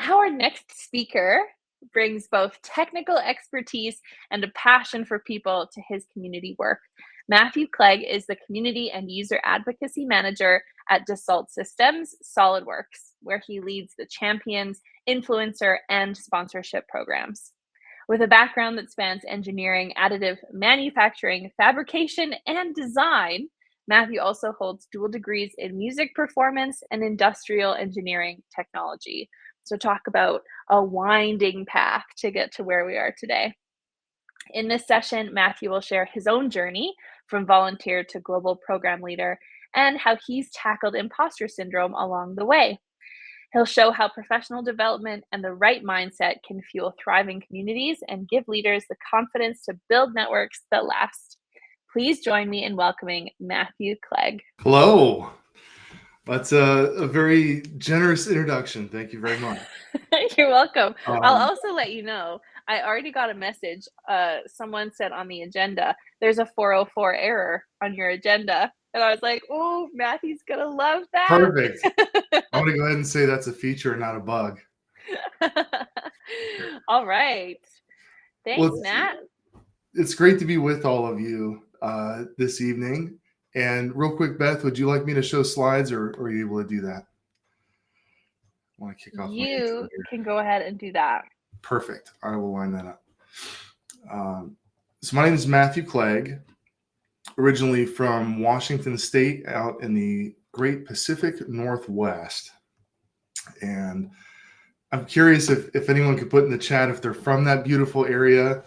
Our next speaker brings both technical expertise and a passion for people to his community work. Matthew Clegg is the Community and User Advocacy Manager at Dassault Systems SolidWorks, where he leads the Champions, Influencer, and Sponsorship programs. With a background that spans engineering, additive manufacturing, fabrication, and design, Matthew also holds dual degrees in music performance and industrial engineering technology. So, talk about a winding path to get to where we are today. In this session, Matthew will share his own journey from volunteer to global program leader and how he's tackled imposter syndrome along the way. He'll show how professional development and the right mindset can fuel thriving communities and give leaders the confidence to build networks that last. Please join me in welcoming Matthew Clegg. Hello. That's a very generous introduction. Thank you very much. You're welcome. I'll also let you know, I already got a message. Someone said on the agenda, there's a 404 error on your agenda. And I was like, oh, Matthew's going to love that. Perfect. I'm going to go ahead and say that's a feature, not a bug. All right. Thanks, Matt. It's great to be with all of you this evening. And real quick, Beth, would you like me to show slides or are you able to do that? I want to kick off. You can go ahead and do that. Perfect. I will line that up. So my name is Matthew Clegg, originally from Washington State out in the Great Pacific Northwest. And I'm curious if anyone could put in the chat if they're from that beautiful area.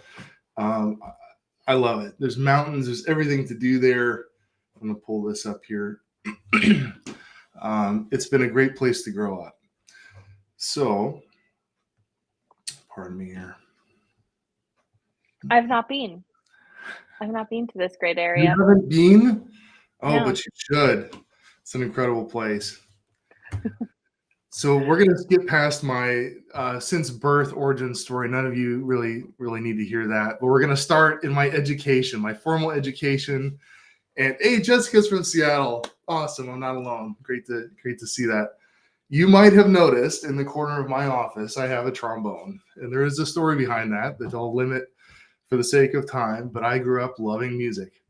I love it. There's mountains. There's everything to do there. I'm going to pull this up here. It's been a great place to grow up. So, pardon me here. I've not been to this great area. You haven't been? Oh, No. But you should. It's an incredible place. So we're going to skip past my since birth origin story. None of you really need to hear that. But we're going to start in my education, my formal education. And hey, Jessica's from Seattle. Awesome. I'm not alone. Great to see that. You might have noticed in the corner of my office, I have a trombone. And there is a story behind that I'll limit for the sake of time. But I grew up loving music.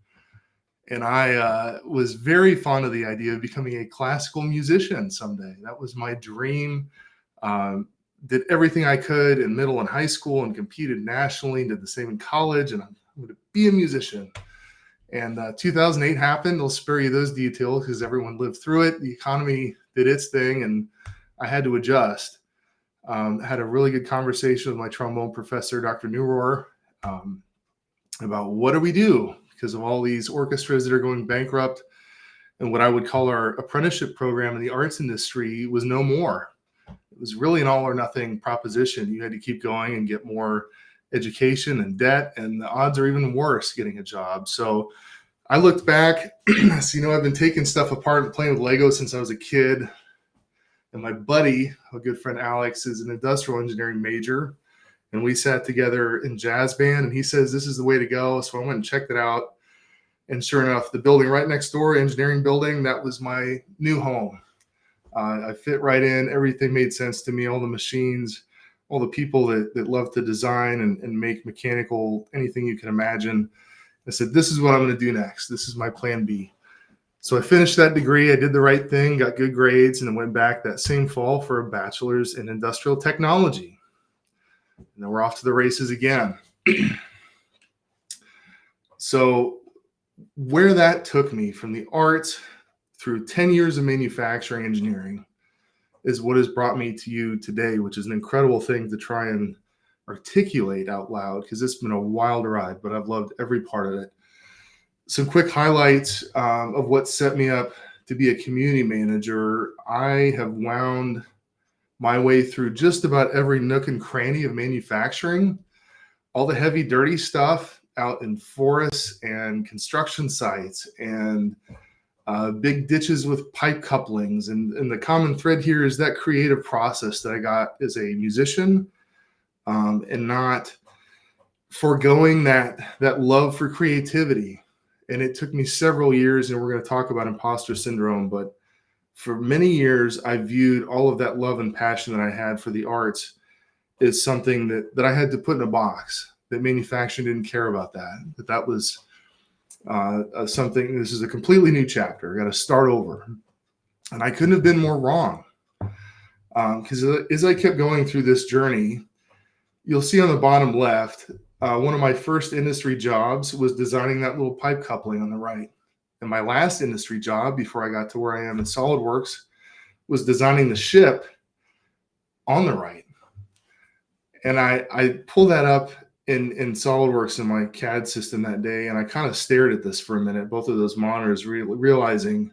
And I was very fond of the idea of becoming a classical musician someday. That was my dream. Did everything I could in middle and high school and competed nationally, did the same in college, and I'm going to be a musician. And 2008 happened. I'll spare you those details because everyone lived through it. The economy did its thing, and I had to adjust. I had a really good conversation with my trombone professor, Dr. Newrohr, about what do we do because of all these orchestras that are going bankrupt. And what I would call our apprenticeship program in the arts industry was no more. It was really an all or nothing proposition. You had to keep going and get more education and debt, and the odds are even worse getting a job. So I looked back, so, I've been taking stuff apart and playing with Lego since I was a kid. And my buddy, a good friend Alex, is an industrial engineering major. And we sat together in jazz band, and he says, this is the way to go. So I went and checked it out. And sure enough, the building right next door, engineering building, that was my new home. I fit right in. Everything made sense to me. All the machines, all the people that love to design and make mechanical, anything you can imagine. I said, this is what I'm going to do next. This is my plan B. So I finished that degree. I did the right thing, got good grades, and then went back that same fall for a bachelor's in industrial technology. And then we're off to the races again. So where that took me from the arts through 10 years of manufacturing engineering is what has brought me to you today, which is an incredible thing to try and articulate out loud because it's been a wild ride, but I've loved every part of it. Some quick highlights of what set me up to be a community manager. I have wound my way through just about every nook and cranny of manufacturing, all the heavy, dirty stuff out in forests and construction sites and big ditches with pipe couplings. And the common thread here is that creative process that I got as a musician and not foregoing that love for creativity. And it took me several years, and we're going to talk about imposter syndrome, but For many years, I viewed all of that love and passion that I had for the arts as something that I had to put in a box, that manufacturing didn't care about that was something. This is a completely new chapter. I got to start over. And I couldn't have been more wrong. Because as I kept going through this journey, you'll see on the bottom left, one of my first industry jobs was designing that little pipe coupling on the right. And my last industry job, before I got to where I am in SolidWorks, was designing the ship on the right. And I pulled that up in SolidWorks in my CAD system that day, and I kind of stared at this for a minute, both of those monitors, realizing,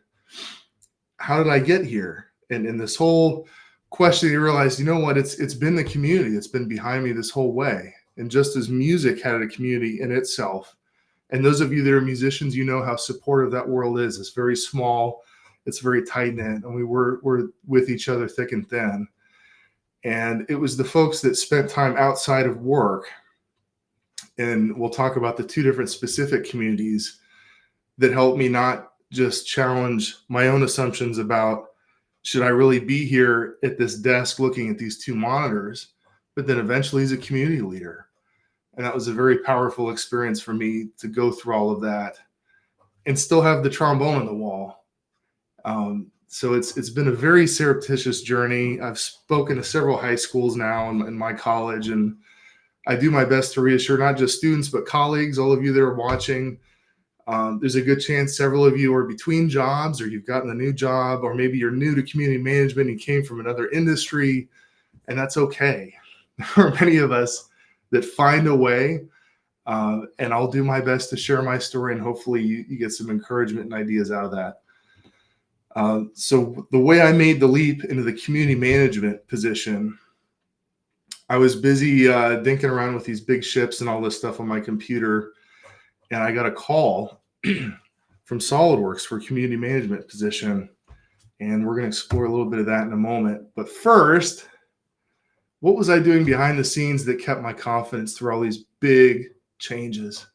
how did I get here? And in this whole question, you realize, you know what, it's been the community that's been behind me this whole way. And just as music had a community in itself, and those of you that are musicians, you know how supportive that world is. It's very small, it's very tight-knit, and we're with each other thick and thin. And it was the folks that spent time outside of work, and we'll talk about the two different specific communities, that helped me not just challenge my own assumptions about, should I really be here at this desk looking at these two monitors, but then eventually as a community leader. And that was a very powerful experience for me to go through all of that and still have the trombone on the wall. So it's been a very surreptitious journey. I've spoken to several high schools now in my college, and I do my best to reassure not just students, but colleagues, all of you that are watching. There's a good chance several of you are between jobs, or you've gotten a new job, or maybe you're new to community management and came from another industry, and that's okay. There are many of us that find a way, and I'll do my best to share my story, and hopefully you get some encouragement and ideas out of that. So the way I made the leap into the community management position, I was busy dinking around with these big ships and all this stuff on my computer, and I got a call from SolidWorks for a community management position, and we're going to explore a little bit of that in a moment. But first, what was I doing behind the scenes that kept my confidence through all these big changes?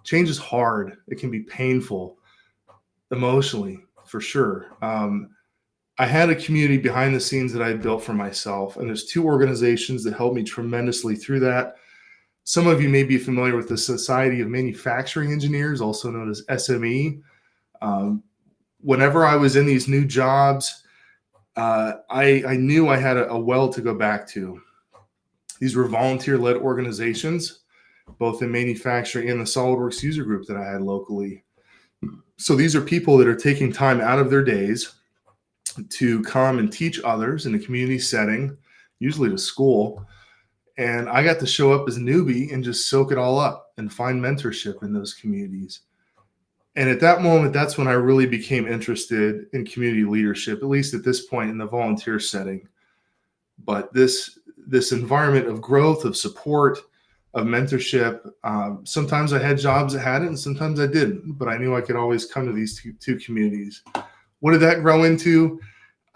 Change is hard. It can be painful emotionally, for sure. I had a community behind the scenes that I had built for myself, and there's two organizations that helped me tremendously through that. Some of you may be familiar with the Society of Manufacturing Engineers, also known as SME. Whenever I was in these new jobs, I knew I had a well to go back to. These were volunteer-led organizations, both in manufacturing and the SolidWorks user group that I had locally. So these are people that are taking time out of their days to come and teach others in a community setting, usually to school. And I got to show up as a newbie and just soak it all up and find mentorship in those communities. And at that moment, that's when I really became interested in community leadership, at least at this point in the volunteer setting. But this environment of growth, of support, of mentorship, sometimes I had jobs that had it and sometimes I didn't, but I knew I could always come to these two communities. What did that grow into?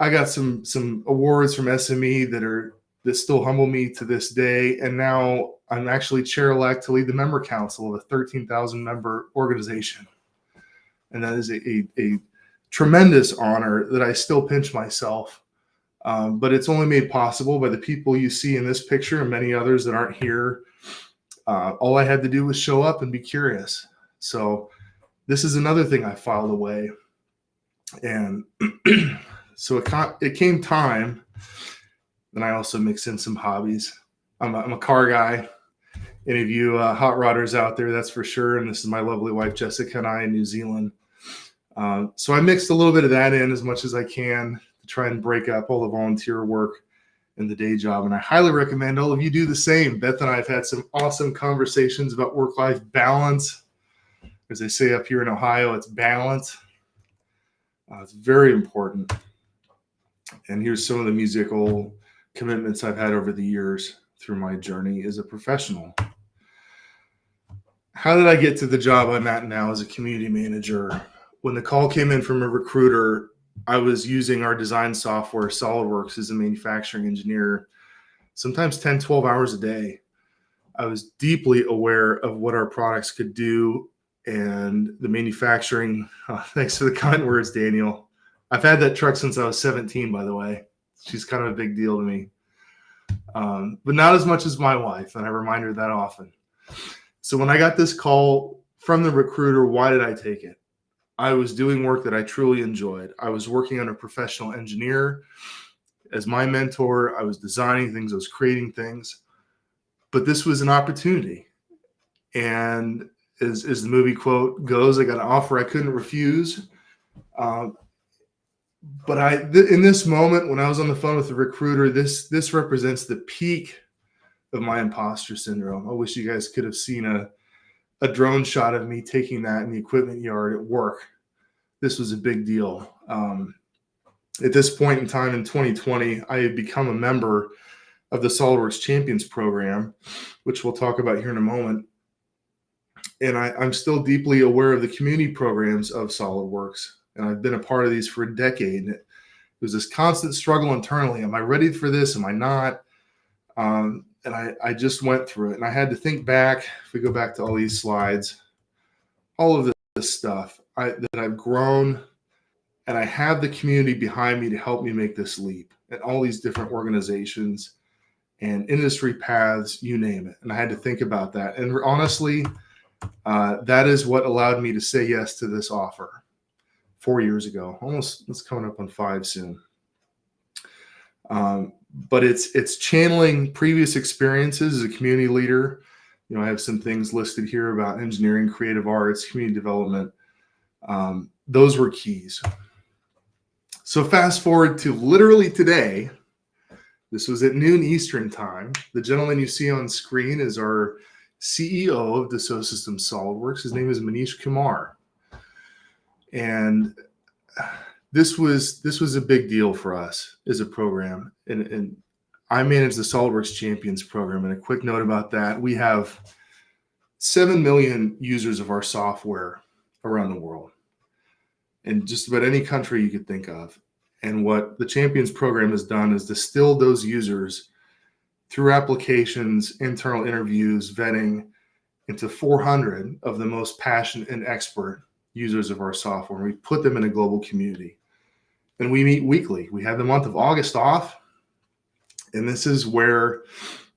I got some awards from SME that still humble me to this day. And now I'm actually chair-elect to lead the member council of a 13,000 member organization. And that is a tremendous honor that I still pinch myself. But it's only made possible by the people you see in this picture and many others that aren't here. All I had to do was show up and be curious. So this is another thing I filed away. And so it came time. And I also mix in some hobbies. I'm a car guy. Any of you hot rodders out there, that's for sure. And this is my lovely wife, Jessica, and I in New Zealand. So I mixed a little bit of that in as much as I can to try and break up all the volunteer work and the day job. And I highly recommend all of you do the same. Beth and I have had some awesome conversations about work-life balance. As they say up here in Ohio, it's balance. It's very important. And here's some of the musical commitments I've had over the years through my journey as a professional. How did I get to the job I'm at now as a community manager? When the call came in from a recruiter, I was using our design software, SolidWorks, as a manufacturing engineer, sometimes 10, 12 hours a day. I was deeply aware of what our products could do and the manufacturing. Thanks for the kind words, Daniel. I've had that truck since I was 17, by the way. She's kind of a big deal to me, but not as much as my wife, and I remind her that often. So when I got this call from the recruiter, why did I take it? I was doing work that I truly enjoyed. I was working under a professional engineer as my mentor. I was designing things, I was creating things, but this was an opportunity. And as the movie quote goes, I got an offer I couldn't refuse. But in this moment, when I was on the phone with the recruiter, this represents the peak of my imposter syndrome. I wish you guys could have seen a drone shot of me taking that in the equipment yard at work. This was a big deal. At this point in time in 2020, I had become a member of the SOLIDWORKS Champions Program, which we'll talk about here in a moment. And I'm still deeply aware of the community programs of SOLIDWORKS. And I've been a part of these for a decade. And it was this constant struggle internally. Am I ready for this? Am I not? And I just went through it. And I had to think back, if we go back to all these slides, all of this stuff that I've grown, and I have the community behind me to help me make this leap, and all these different organizations and industry paths, you name it. And I had to think about that. And honestly, that is what allowed me to say yes to this offer 4 years ago. Almost, it's coming up on 5 soon. But it's channeling previous experiences as a community leader. I have some things listed here about engineering, creative arts, community development. Those were keys. So fast forward to literally today. This was at noon Eastern time. The gentleman you see on screen is our CEO of Dassault Systems SolidWorks. His name is Manish Kumar. And this was a big deal for us as a program. And I manage the SolidWorks Champions Program. And a quick note about that, we have 7 million users of our software around the world, in just about any country you could think of. And what the Champions Program has done is distilled those users through applications, internal interviews, vetting, into 400 of the most passionate and expert users of our software. We put them in a global community. And we meet weekly. We have the month of August off. And this is where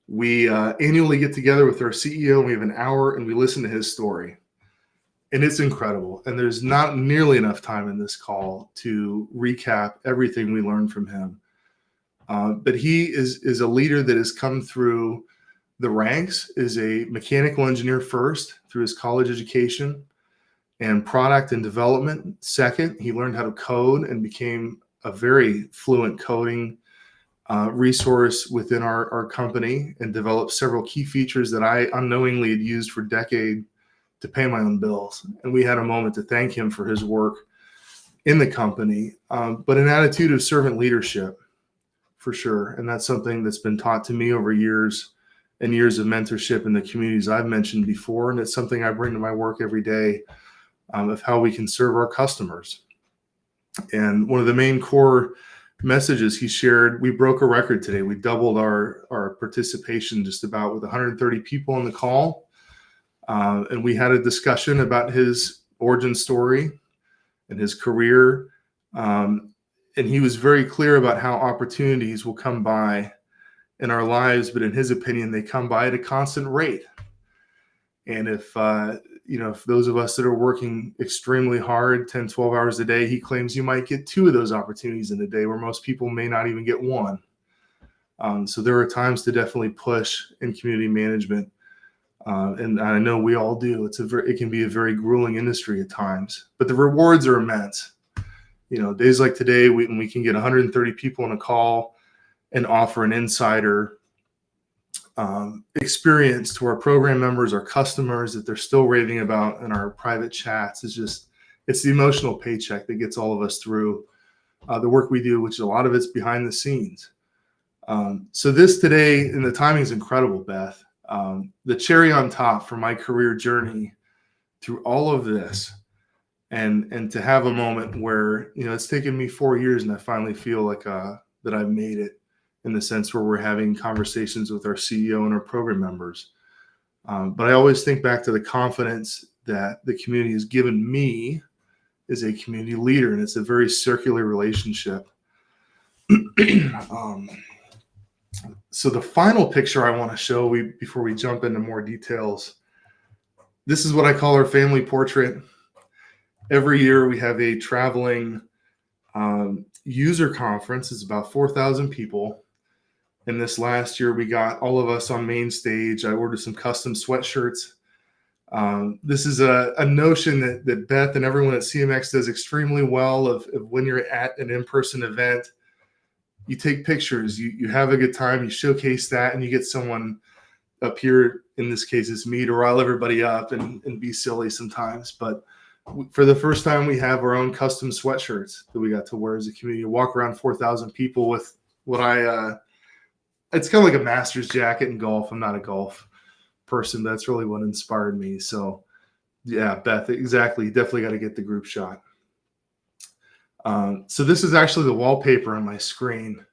we annually get together with our CEO, and we have an hour and we listen to his story. And it's incredible. And there's not nearly enough time in this call to recap everything we learned from him. But he is a leader that has come through the ranks, is a mechanical engineer first through his college education, and product and development second. He learned how to code and became a very fluent coding resource within our company, and developed several key features that I unknowingly had used for decades to pay my own bills. And we had a moment to thank him for his work in the company, but an attitude of servant leadership for sure. And that's something that's been taught to me over years and years of mentorship in the communities I've mentioned before. And it's something I bring to my work every day, of how we can serve our customers. And one of the main core messages he shared, we broke a record today. We doubled our participation just about, with 130 people on the call. And we had a discussion about his origin story and his career. And he was very clear about how opportunities will come by in our lives, but in his opinion, they come by at a constant rate. And if those of us that are working extremely hard, 10, 12 hours a day, he claims you might get 2 of those opportunities in a day, where most people may not even get 1. So there are times to definitely push in community management. And I know we all do. It can be a very grueling industry at times, but the rewards are immense. Days like today, when we can get 130 people on a call and offer an insider experience to our program members, our customers, that they're still raving about in our private chats, it's the emotional paycheck that gets all of us through the work we do, which a lot of it's behind the scenes. So this today, and the timing is incredible, Beth. The cherry on top for my career journey through all of this, and to have a moment where, it's taken me 4 years, and I finally feel like that I've made it, in the sense where we're having conversations with our CEO and our program members. But I always think back to the confidence that the community has given me is a community leader, and it's a very circular relationship. So the final picture I want to show before we jump into more details, this is what I call our family portrait. Every year we have a traveling user conference. It's about 4,000 people. And this last year we got all of us on main stage. I ordered some custom sweatshirts. This is a notion that Beth and everyone at CMX does extremely well of when you're at an in-person event, you take pictures, you have a good time, you showcase that, and you get someone up here, in this case it's me, to rile everybody up and be silly sometimes. But for the first time, we have our own custom sweatshirts that we got to wear as a community. Walk around 4,000 people with what it's kind of like a master's jacket in golf. I'm not a golf person, but that's really what inspired me. So yeah, Beth, exactly. Definitely got to get the group shot. So this is actually the wallpaper on my screen,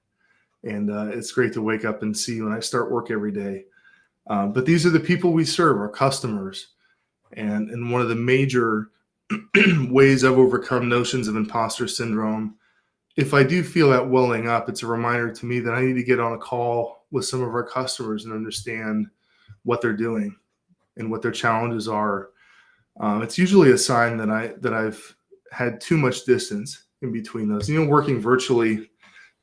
and it's great to wake up and see when I start work every day. But these are the people we serve, our customers. And one of the major ways I've overcome notions of imposter syndrome, if I do feel that welling up, it's a reminder to me that I need to get on a call with some of our customers and understand what they're doing and what their challenges are. It's usually a sign that I've had too much distance in between those. Working virtually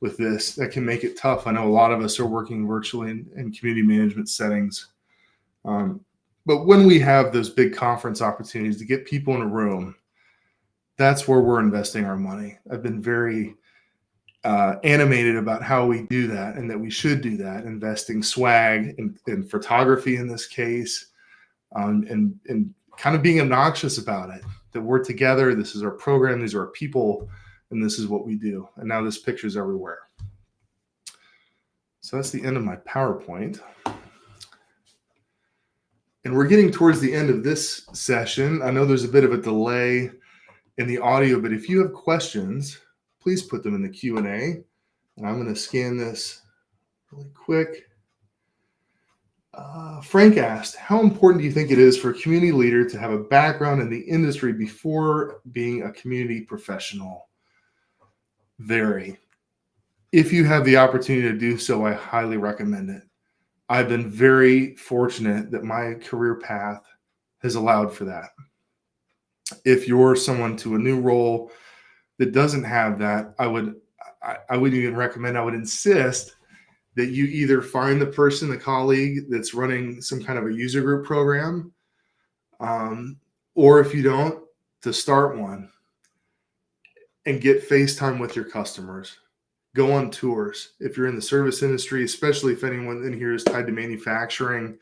with this, that can make it tough. I know a lot of us are working virtually in community management settings. But when we have those big conference opportunities to get people in a room, that's where we're investing our money. I've been very animated about how we do that, and that we should do that, investing swag in photography in this case, and kind of being obnoxious about it, that we're together, this is our program, these are our people, and this is what we do. And now this picture's everywhere. So that's the end of my PowerPoint. And we're getting towards the end of this session. I know there's a bit of a delay in the audio, but if you have questions, please put them in the Q&A. And I'm going to scan this really quick. Frank asked, how important do you think it is for a community leader to have a background in the industry before being a community professional? Very. If you have the opportunity to do so, I highly recommend it. I've been very fortunate that my career path has allowed for that. If you're someone to a new role that doesn't have that, I would even recommend, I would insist that you either find the person, the colleague that's running some kind of a user group program, or if you don't, to start one and get face time with your customers. Go on tours. If you're in the service industry, especially if anyone in here is tied to manufacturing,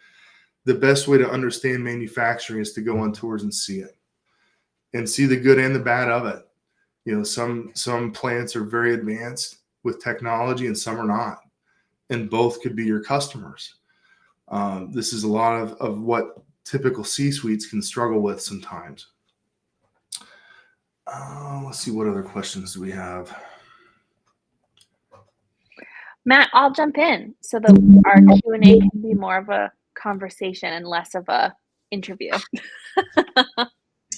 the best way to understand manufacturing is to go on tours and see it, and see the good and the bad of it. Some plants are very advanced with technology and some are not, and both could be your customers. This is a lot of what typical C-suites can struggle with sometimes. Let's see, what other questions do we have? Matt, I'll jump in so that our Q&A can be more of a conversation and less of a interview.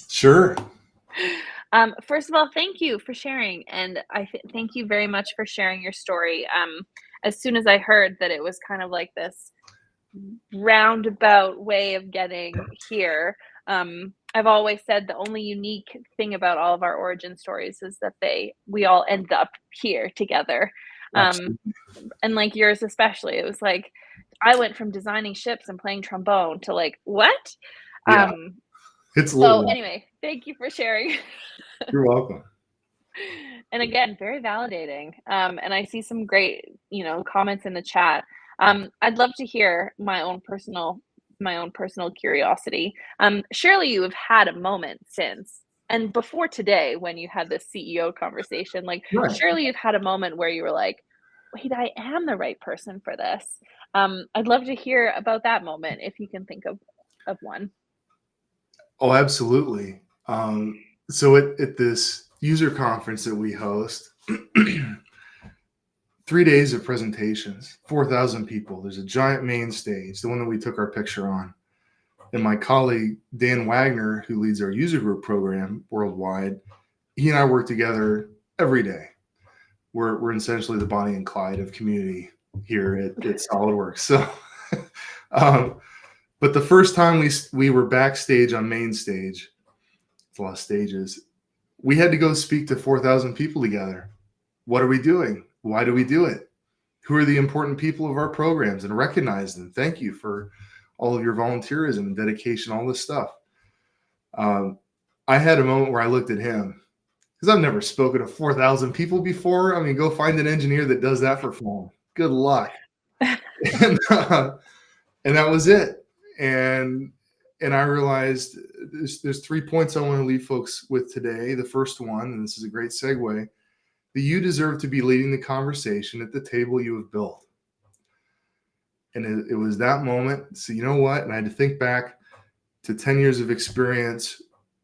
Sure. First of all, thank you for sharing, and thank you very much for sharing your story. As soon as I heard that it was kind of like this roundabout way of getting here, I've always said the only unique thing about all of our origin stories is that we all end up here together. And like yours especially, it was like I went from designing ships and playing trombone to like, what? Yeah. It's so anyway, thank you for sharing. You're welcome. And again, very validating. And I see some great, comments in the chat. I'd love to hear my own personal curiosity. Surely you have had a moment since and before today when you had this CEO conversation, like Right. Surely you've had a moment where you were like, wait, I am the right person for this. I'd love to hear about that moment if you can think of one. Oh, absolutely. So at this user conference that we host, 3 days of presentations, 4,000 people. There's a giant main stage, the one that we took our picture on. And my colleague, Dan Wagner, who leads our user group program worldwide, he and I work together every day. We're essentially the Bonnie and Clyde of community here at SolidWorks. So, but the first time we were backstage on main stage, it's a lot of stages, we had to go speak to 4,000 people together. What are we doing? Why do we do it? Who are the important people of our programs, and recognize them? Thank you for all of your volunteerism and dedication, all this stuff. I had a moment where I looked at him, because I've never spoken to 4,000 people before. I mean, go find an engineer that does that for fun. Good luck. and that was it. And I realized there's 3 points I want to leave folks with today. The first one, and this is a great segue, that you deserve to be leading the conversation at the table you have built. And it was that moment. So you know what? And I had to think back to 10 years of experience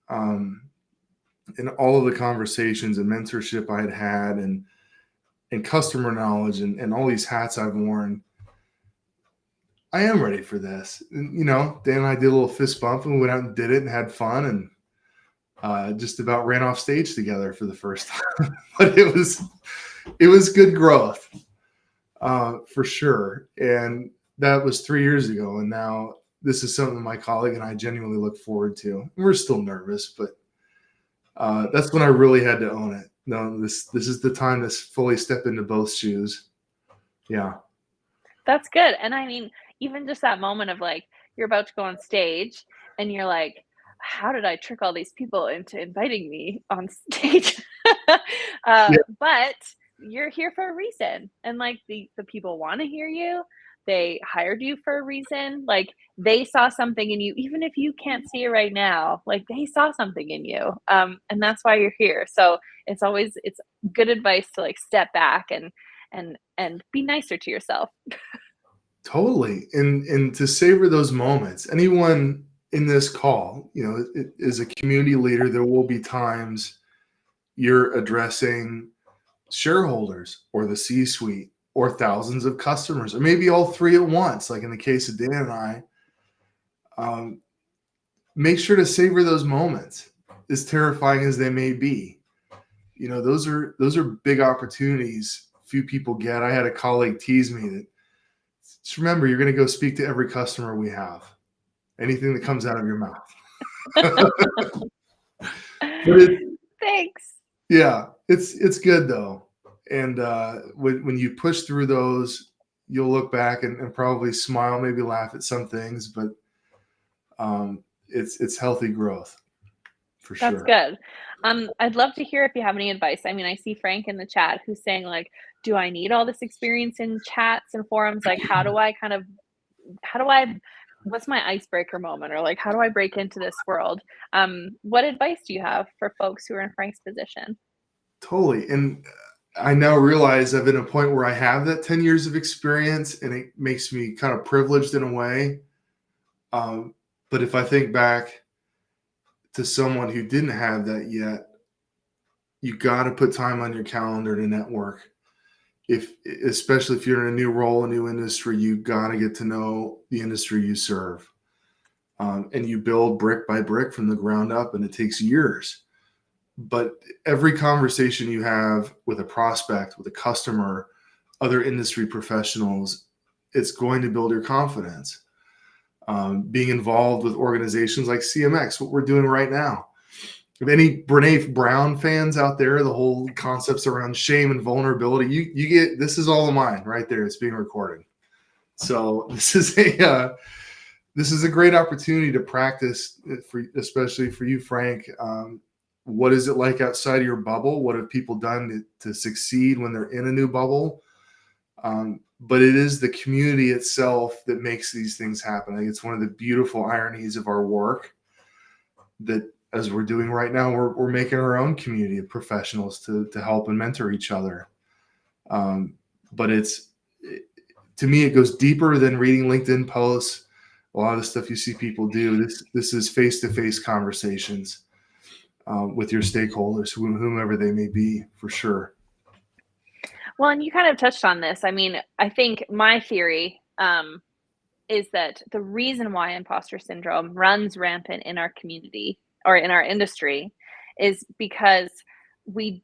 in all of the conversations and mentorship I had had, and customer knowledge, and all these hats I've worn. I am ready for this. And, you know, Dan and I did a little fist bump, and we went out and did it and had fun, and just about ran off stage together for the first time. But it was good growth, for sure. And that was 3 years ago. And now this is something my colleague and I genuinely look forward to. We're still nervous, but that's when I really had to own it. No, this is the time to fully step into both shoes. Yeah. That's good. And I mean, even just that moment of like, you're about to go on stage and you're like, how did I trick all these people into inviting me on stage? Yeah. But you're here for a reason. And like the people want to hear you. They hired you for a reason. Like they saw something in you, even if you can't see it right now, like they saw something in you. And that's why you're here. So it's good advice to like step back and be nicer to yourself. Totally. And to savor those moments. Anyone in this call, you know, as a community leader, there will be times you're addressing shareholders or the C-suite or thousands of customers, or maybe all three at once, like in the case of Dan and I. Make sure to savor those moments, as terrifying as they may be. You know, those are big opportunities few people get. I had a colleague tease me that, just remember, you're going to go speak to every customer we have. Anything that comes out of your mouth. But Thanks. yeah, it's good though. And when you push through those, you'll look back and probably smile, maybe laugh at some things, but it's healthy growth for That's sure. good. I'd love to hear if you have any advice. I mean, I see Frank in the chat who's saying like, do I need all this experience in chats and forums? Like, how do I what's my icebreaker moment? Or like, how do I break into this world? What advice do you have for folks who are in Frank's position? Totally. And I now realize I'm at a point where I have that 10 years of experience, and it makes me kind of privileged in a way. But if I think back to someone who didn't have that yet, you got to put time on your calendar to network. Especially if you're in a new role, a new industry, you got to get to know the industry you serve. And you build brick by brick from the ground up, and it takes years. But every conversation you have with a prospect, with a customer, other industry professionals, it's going to build your confidence. Being involved with organizations like CMX, what we're doing right now. If any Brene Brown fans out there, the whole concepts around shame and vulnerability, you get, this is all of mine right there. It's being recorded. So this is a great opportunity to practice, especially for you, Frank. What is it like outside of your bubble? What have people done to succeed when they're in a new bubble? But it is the community itself that makes these things happen. I think it's one of the beautiful ironies of our work that, as we're doing right now, we're making our own community of professionals to help and mentor each other. But to me, it goes deeper than reading LinkedIn posts. A lot of the stuff you see people do, this is face-to-face conversations with your stakeholders, whomever they may be, for sure. Well, and you kind of touched on this. I mean, I think my theory is that the reason why imposter syndrome runs rampant in our community or in our industry is because we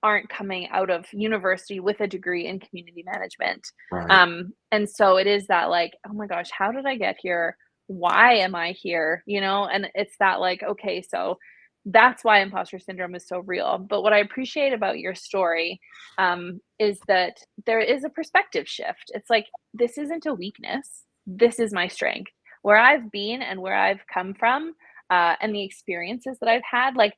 aren't coming out of university with a degree in community management. Right. And so it is that like, oh my gosh, how did I get here? Why am I here? You know, and it's that like, okay, so that's why imposter syndrome is so real. But what I appreciate about your story is that there is a perspective shift. It's like, this isn't a weakness. This is my strength. Where I've been and where I've come from, and the experiences that I've had, like,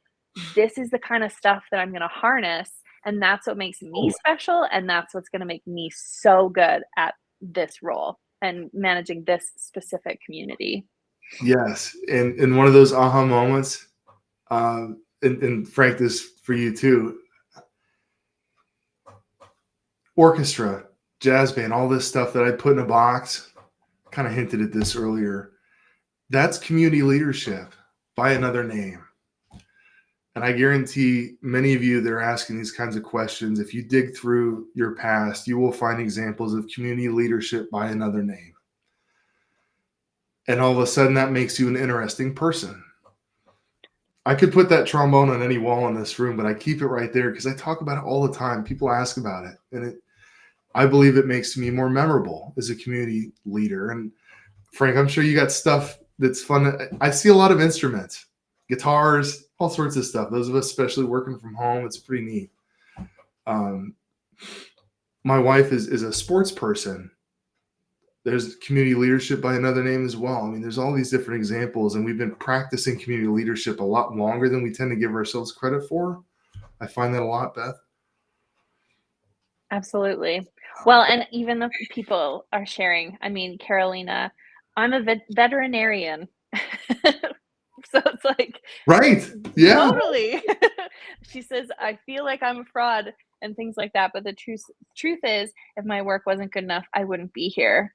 this is the kind of stuff that I'm going to harness. And that's what makes me Oh, special. And that's what's going to make me so good at this role and managing this specific community. yes. And one of those aha moments, and Frank, this for you too, orchestra, jazz band, all this stuff that I put in a box, kind of hinted at this earlier. That's community leadership by another name. And I guarantee many of you that are asking these kinds of questions, if you dig through your past, you will find examples of community leadership by another name. And all of a sudden, that makes you an interesting person. I could put that trombone on any wall in this room, but I keep it right there because I talk about it all the time. People ask about it. And I believe it makes me more memorable as a community leader. And Frank, I'm sure you got stuff that's fun. I see a lot of instruments, guitars, all sorts of stuff. Those of us, especially working from home, it's pretty neat. My wife is a sports person. There's community leadership by another name as well. I mean, there's all these different examples, and we've been practicing community leadership a lot longer than we tend to give ourselves credit for. I find that a lot, Beth. Absolutely. Well, and even the people are sharing. I mean, Carolina, I'm a veterinarian. So it's like, Right. Yeah. totally. She says, I feel like I'm a fraud and things like that. But the truth is, if my work wasn't good enough, I wouldn't be here.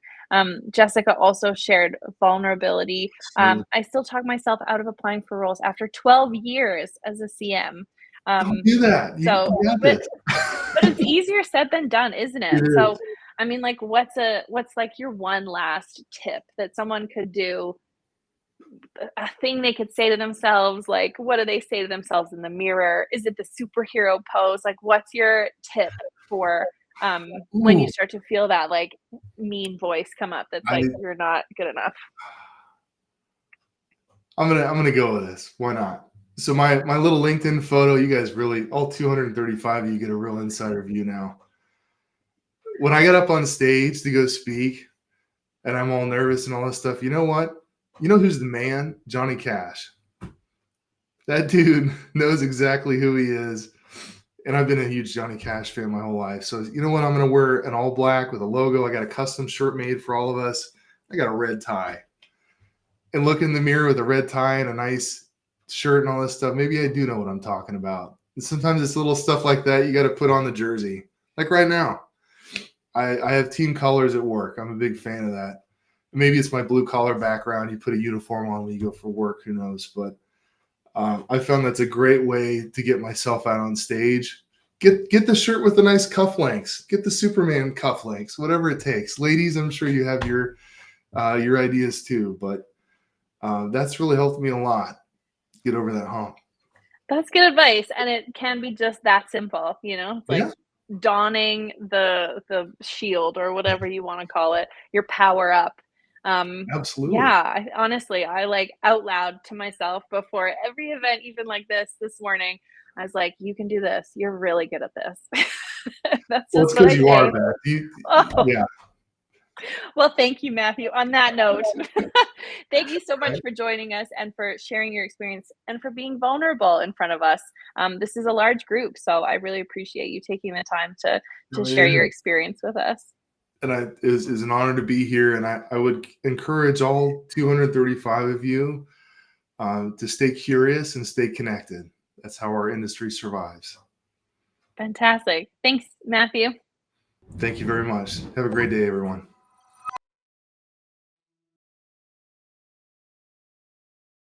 Jessica also shared vulnerability. I still talk myself out of applying for roles after 12 years as a CM. Don't do that. You So, got but this. it's easier said than done, isn't it? It So, is. I mean, like, what's like your one last tip that someone could do, a thing they could say to themselves? Like, what do they say to themselves in the mirror? Is it the superhero pose? Like, what's your tip for when you Ooh, start to feel that like mean voice come up that's like you're not good enough? I'm gonna go with this. Why not? So my little LinkedIn photo, you guys really, all 235 of you get a real insider view now. When I got up on stage to go speak and I'm all nervous and all this stuff, you know what? You know who's the man? Johnny Cash. That dude knows exactly who he is. And I've been a huge Johnny Cash fan my whole life. So you know what? I'm going to wear an all black with a logo. I got a custom shirt made for all of us. I got a red tie. And look in the mirror with a red tie and a nice shirt and all this stuff. Maybe I do know what I'm talking about. And sometimes it's little stuff like that you got to put on the jersey. Like right now, I have team colors at work. I'm a big fan of that. Maybe it's my blue collar background. You put a uniform on when you go for work. Who knows? But I found that's a great way to get myself out on stage. Get the shirt with the nice cufflinks. Get the Superman cufflinks. Whatever it takes. Ladies, I'm sure you have your ideas too. But that's really helped me a lot get over that hump. That's good advice, and it can be just that simple, you know? It's like Yeah, donning the shield or whatever you wanna call it, your power up. absolutely. Yeah, honestly, I, like, out loud to myself before every event, even like this morning, I was like, "You can do this. You're really good at this." That's Well, just it's what because I you are, say. Beth. Oh. Yeah. Well, thank you, Matthew. On that note, thank you so Right. much for joining us and for sharing your experience and for being vulnerable in front of us. This is a large group, so I really appreciate you taking the time to No, share it your is. experience with us. And is an honor to be here. And I would encourage all 235 of you to stay curious and stay connected. That's how our industry survives. Fantastic. Thanks, Matthew. Thank you very much. Have a great day, everyone.